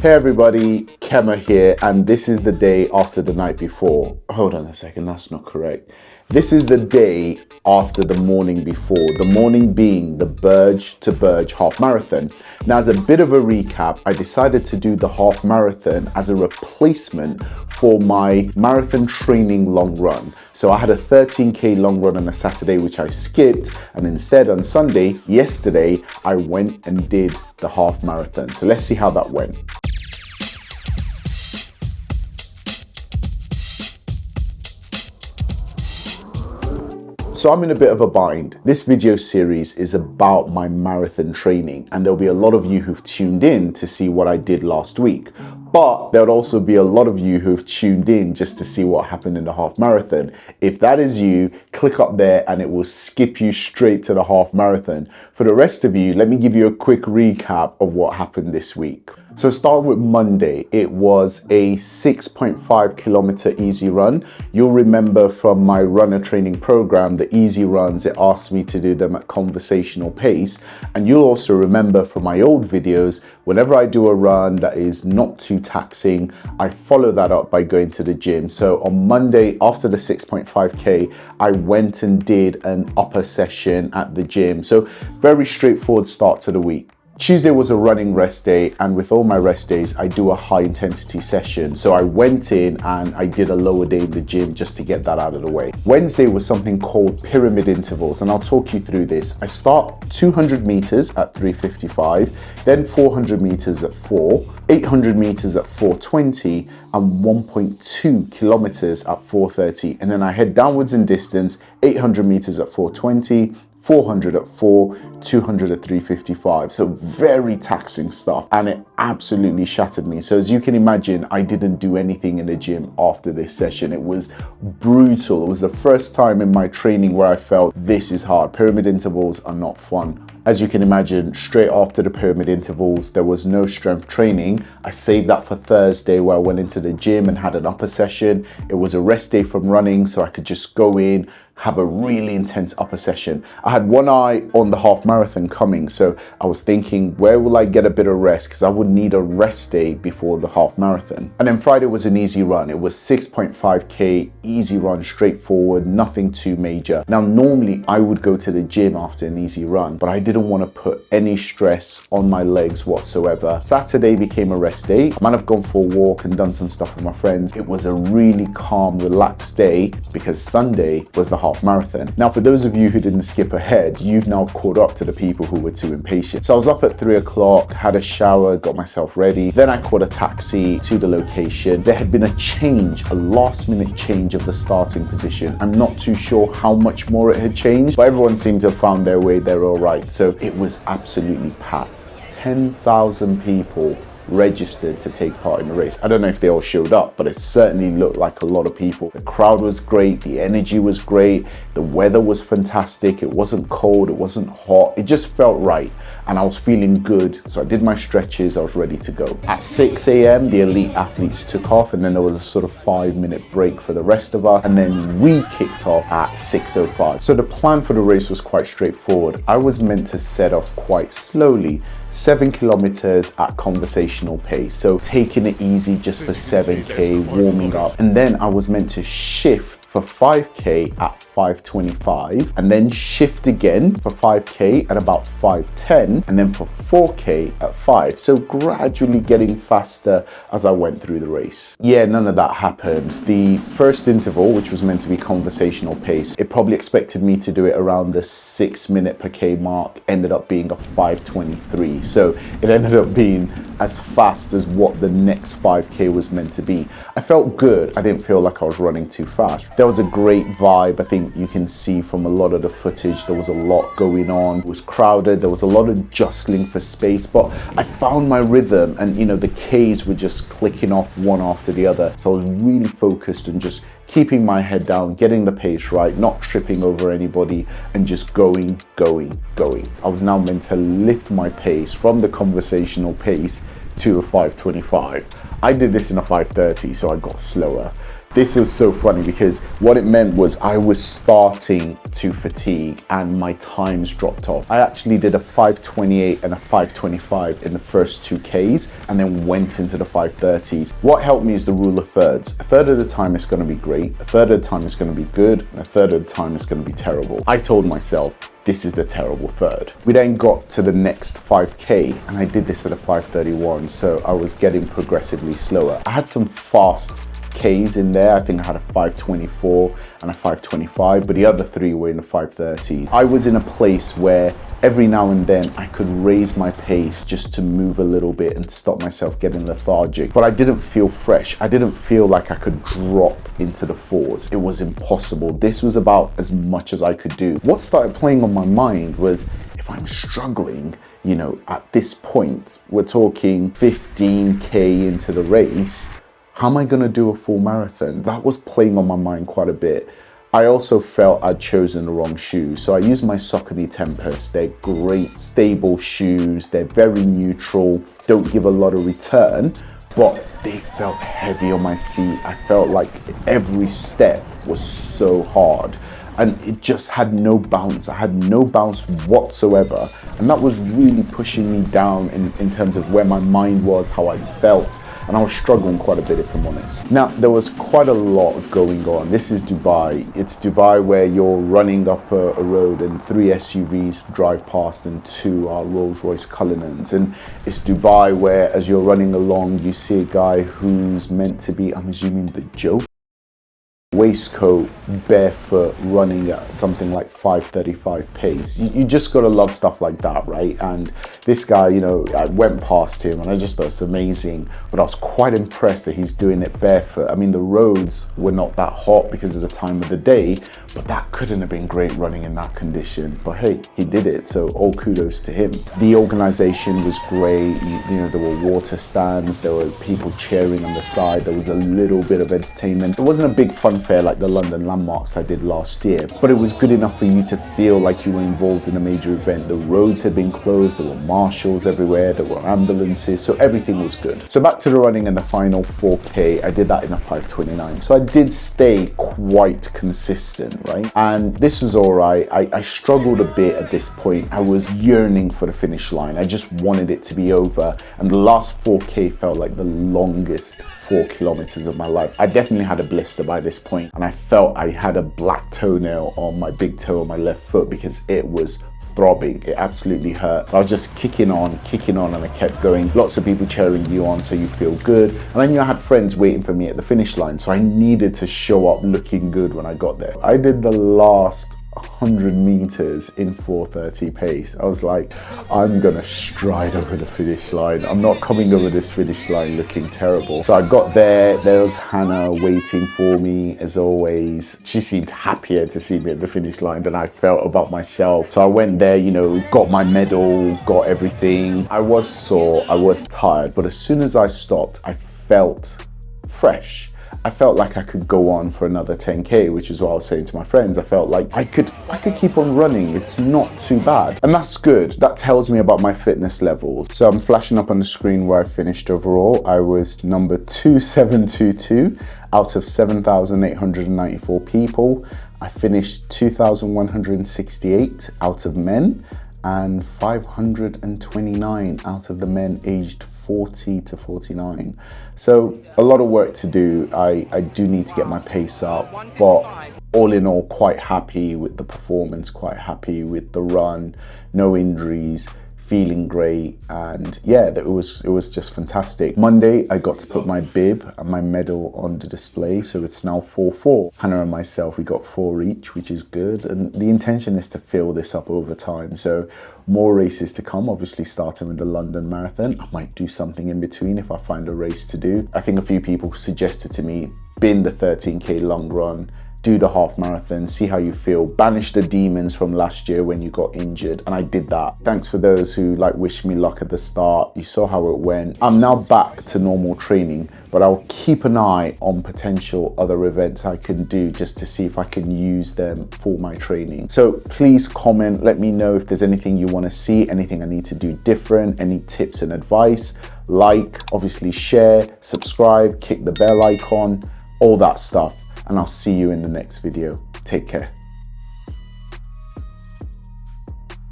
Hey everybody, Kemmer here, and this is the day after the night before. Hold on a second, that's not correct. This is the day after the morning before, the morning being the Burj2Burj Half-Marathon. Now, as a bit of a recap, I decided to do the half marathon as a replacement for my marathon training long run. So I had a 13K long run on a Saturday, which I skipped, and instead on Sunday, yesterday, I went and did the half marathon. So let's see how that went. So I'm in a bit of a bind. This video series is about my marathon training, and there'll be a lot of you who've tuned in to see what I did last week. But there'll also be a lot of you who've tuned in just to see what happened in the half marathon. If that is you, click up there and it will skip you straight to the half marathon. For the rest of you, let me give you a quick recap of what happened this week. So starting with Monday, it was a 6.5 kilometer easy run. You'll remember from my runner training program, the easy runs, it asked me to do them at conversational pace. And you'll also remember from my old videos, whenever I do a run that is not too taxing, I follow that up by going to the gym. So on Monday, after the 6.5K, I went and did an upper session at the gym. So very straightforward start to the week. Tuesday was a running rest day, and with all my rest days, I do a high intensity session. So I went in and I did a lower day in the gym just to get that out of the way. Wednesday was something called pyramid intervals, and I'll talk you through this. I start 200 meters at 3:55, then 400 meters at 4, 800 meters at 4:20, and 1.2 kilometers at 4:30. And then I head downwards in distance, 800 meters at 4:20, 400 at 4, 200 at 3:55. So very taxing stuff, and it absolutely shattered me. So as you can imagine, I didn't do anything in the gym after this session. It was brutal. It was the first time in my training where I felt this is hard. Pyramid intervals are not fun. As you can imagine, straight after the pyramid intervals, there was no strength training. I saved that for Thursday, where I went into the gym and had an upper session. It was a rest day from running, so I could just go in, have a really intense upper session. I had one eye on the half marathon coming, so I was thinking, where will I get a bit of rest? Because I would need a rest day before the half marathon. And then Friday was an easy run. It was 6.5K, easy run, straightforward, nothing too major. Now, normally I would go to the gym after an easy run, but I didn't want to put any stress on my legs whatsoever. Saturday became a rest day. I might have gone for a walk and done some stuff with my friends. It was a really calm, relaxed day because Sunday was the half marathon. Now, for those of you who didn't skip ahead, you've now caught up to the people who were too impatient. So I was up at 3 o'clock, had a shower, got myself ready. Then I caught a taxi to the location. There had been a change, a last minute change of the starting position. I'm not too sure how much more it had changed, but everyone seemed to have found their way there all right. So it was absolutely packed. 10,000 people registered to take part in the race. I don't know if they all showed up, but it certainly looked like a lot of people. The crowd was great, the energy was great, the weather was fantastic, it wasn't cold, it wasn't hot, it just felt right, and I was feeling good. So I did my stretches, I was ready to go. At 6 a.m, the elite athletes took off, and then there was a sort of 5-minute break for the rest of us, and then we kicked off at 6:05. So the plan for the race was quite straightforward. I was meant to set off quite slowly, 7 kilometers at conversational pace. So taking it easy just for 7K, warming up. And then I was meant to shift for 5K at 5:25, and then shift again for 5K at about 5:10, and then for 4K at 5. So gradually getting faster as I went through the race. Yeah, none of that happened. The first interval, which was meant to be conversational pace, it probably expected me to do it around the 6 minute per K mark, ended up being a 5:23. So it ended up being as fast as what the next 5K was meant to be. I felt good. I didn't feel like I was running too fast. There was a great vibe. I think you can see from a lot of the footage, there was a lot going on. It was crowded. There was a lot of jostling for space, but I found my rhythm, and the Ks were just clicking off one after the other. So I was really focused on just keeping my head down, getting the pace right, not tripping over anybody, and just going. I was now meant to lift my pace from the conversational pace to a 5:25. I did this in a 5:30, so I got slower. This was so funny because what it meant was I was starting to fatigue and my times dropped off. I actually did a 5:28 and a 5:25 in the first 2Ks and then went into the 5:30s. What helped me is the rule of thirds. A third of the time it's going to be great, a third of the time it's going to be good, and a third of the time it's going to be terrible. I told myself, this is the terrible third. We then got to the next 5K and I did this at a 5:31, so I was getting progressively slower. I had some fast Ks in there. I think I had a 5:24 and a 5:25, but the other three were in the 5:30. I was in a place where every now and then I could raise my pace just to move a little bit and stop myself getting lethargic, but I didn't feel fresh. I didn't feel like I could drop into the fours. It was impossible. This was about as much as I could do. What started playing on my mind was, if I'm struggling, you know, at this point, we're talking 15K into the race, how am I gonna do a full marathon? That was playing on my mind quite a bit. I also felt I'd chosen the wrong shoes. So I used my Saucony Tempest. They're great, stable shoes. They're very neutral, don't give a lot of return, but they felt heavy on my feet. I felt like every step was so hard and it just had no bounce. I had no bounce whatsoever. And that was really pushing me down in terms of where my mind was, how I felt. And I was struggling quite a bit, if I'm honest. Now, there was quite a lot going on. This is Dubai. It's Dubai where you're running up a road and 3 SUVs drive past and 2 are Rolls-Royce Cullinans. And it's Dubai where, as you're running along, you see a guy who's meant to be, I'm assuming, the Joker. Waistcoat, barefoot, running at something like 5:35 pace. You just gotta love stuff like that, right? And this guy, you know, I went past him and I just thought it's amazing, but I was quite impressed that he's doing it barefoot. I mean, the roads were not that hot because of the time of the day, but that couldn't have been great running in that condition. But hey, he did it, so all kudos to him. The organization was great. You know, there were water stands, there were people cheering on the side, there was a little bit of entertainment. It wasn't a big fun fair like the London landmarks I did last year, but it was good enough for you to feel like you were involved in a major event. The roads had been closed, there were marshals everywhere, there were ambulances, so everything was good. So back to the running and the final 4K, I did that in a 5:29. So I did stay quite consistent, right? And this was all right. I struggled a bit at this point. I was yearning for the finish line. I just wanted it to be over. And the last 4K felt like the longest 4 kilometers of my life. I definitely had a blister by this point, and I felt I had a black toenail on my big toe on my left foot because it was throbbing. It absolutely hurt. I was just kicking on, and I kept going. Lots of people cheering you on, so you feel good. And then, you know, I had friends waiting for me at the finish line, so I needed to show up looking good when I got there. I did the last 100 meters in 4:30 pace. I was like, I'm gonna stride over the finish line. I'm not coming over this finish line looking terrible. So I got there was Hannah waiting for me as always. She seemed happier to see me at the finish line than I felt about myself. So I went there, you know, got my medal, got everything. I was sore, I was tired, but as soon as I stopped, I felt fresh. I felt like I could go on for another 10K, which is what I was saying to my friends. I felt like I could keep on running. It's not too bad. And that's good. That tells me about my fitness levels. So I'm flashing up on the screen where I finished overall. I was number 2722 out of 7,894 people. I finished 2,168 out of men and 529 out of the men aged 40 to 49. So a lot of work to do. I do need to get my pace up, but all in all, quite happy with the performance, quite happy with the run, no injuries, feeling great, and yeah, it was just fantastic. Monday, I got to put my bib and my medal on the display, so it's now 4-4. Hannah and myself, we got 4 each, which is good, and the intention is to fill this up over time. So more races to come, obviously starting with the London Marathon. I might do something in between if I find a race to do. I think a few people suggested to me, bin the 13K long run, do the half marathon, see how you feel, banish the demons from last year when you got injured, and I did that. Thanks for those who wished me luck at the start. You saw how it went. I'm now back to normal training, but I'll keep an eye on potential other events I can do just to see if I can use them for my training. So please comment, let me know if there's anything you want to see, anything I need to do different, any tips and advice. Like, obviously share, subscribe, click the bell icon. all that stuff. And I'll see you in the next video. Take care.